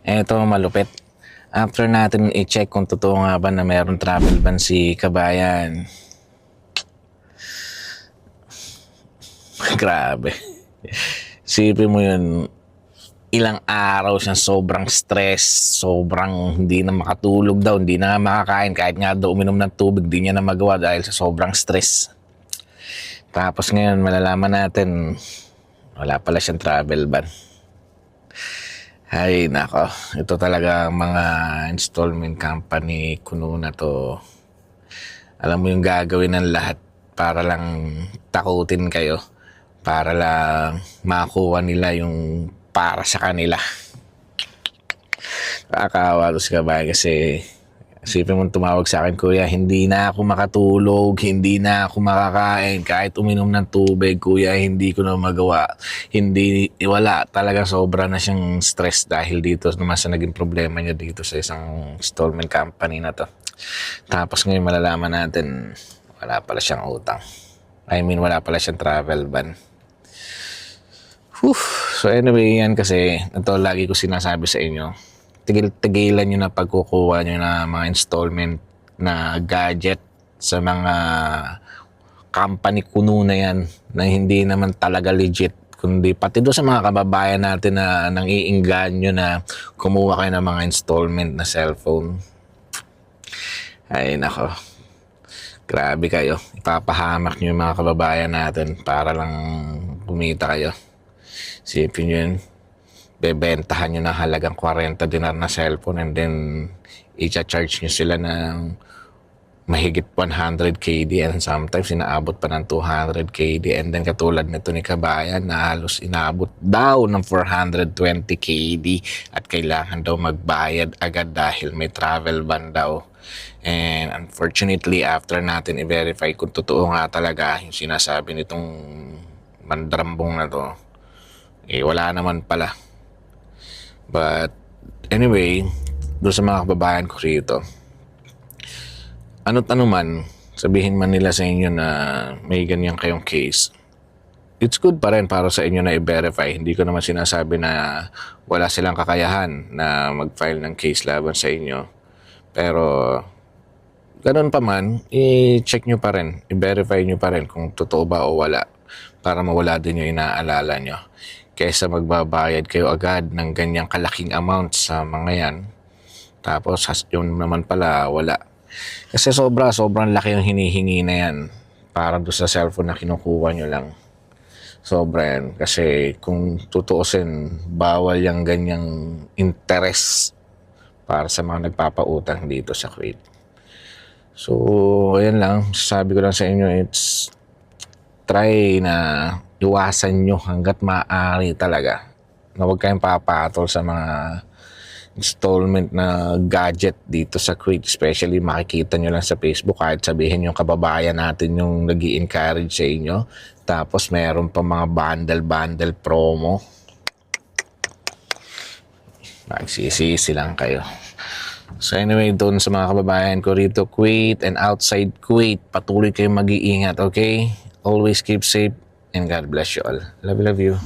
Eto malupit. After natin i-check kung totoo nga ba na mayroong travel ban si Kabayan. Grabe. Sipin mo yun, ilang araw siyang sobrang stress, sobrang hindi na makatulog daw, hindi na makakain, kahit nga daw uminom ng tubig, di niya na magawa dahil sa sobrang stress. Tapos ngayon, malalaman natin, wala pala siyang travel ban. Ay, nako. Ito talaga mga installment company kuno na to. Alam mo yung gagawin ng lahat para lang takutin kayo. Para lang makuha nila yung para sa kanila. Nakakaawa to si Kabayan kasi isipin mo tumawag sa akin, kuya, hindi na ako makatulog, hindi na ako makakain, kahit uminom ng tubig, kuya, hindi ko na magawa. Wala. Talaga sobra na siyang stress dahil dito naman sa naging problema niya dito sa isang installment company na to. Tapos ngayon malalaman natin, wala pala siyang utang. Wala pala siyang travel ban. So anyway, yan kasi, ito lagi ko sinasabi sa inyo, tigilan nyo na pagkukuha nyo na mga installment na gadget sa mga company kuno na yan na hindi naman talaga legit, kundi pati doon sa mga kababayan natin na nang iingganyo na kumuha kayo ng mga installment na cellphone. Ay nako, grabe kayo, ipapahamak nyo yung mga kababayan natin para lang kumita kayo. Sipin nyo yun, bebentahan nyo ng halagang 40 dinar na cellphone and then i-charge nyo sila ng mahigit 100 KD and sometimes inaabot pa ng 200 KD and then katulad nito ni Kabayan na halos inaabot daw ng 420 KD at kailangan daw magbayad agad dahil may travel ban daw. And unfortunately, after natin i-verify kung totoo nga talaga yung sinasabi nitong mandrambong na to, wala naman pala. But anyway, doon sa mga kababayan ko rito, ano't ano man, sabihin man nila sa inyo na may ganyan kayong case, it's good pa rin para sa inyo na i-verify. Hindi ko naman sinasabi na wala silang kakayahan na mag-file ng case laban sa inyo. Pero ganun pa man, i-check nyo pa rin, i-verify nyo pa rin kung totoo ba o wala para mawala din yung inaalala nyo. Kaysa magbabayad kayo agad ng ganyang kalaking amount sa mga yan. Tapos yun naman pala wala. Kasi sobrang laki yung hinihingi na yan para doon sa cellphone na kinukuha nyo lang. Sobra yan. Kasi kung tutuusin, bawal yung ganyang interest para sa mga nagpapautang dito sa Kuwait. So, ayan lang. Sabi ko lang sa inyo, it's try na iwasan nyo hanggat maaari talaga na huwag kayong papatol sa mga installment na gadget dito sa Kuwait. Especially makikita nyo lang sa Facebook kahit sabihin yung kababayan natin yung nag-i-encourage sa inyo. Tapos meron pa mga bundle promo. Magsisisi lang kayo. So anyway, doon sa mga kababayan ko rito, Kuwait and outside Kuwait, patuloy kayong mag-iingat, okay? Always keep safe and God bless you all. Love you.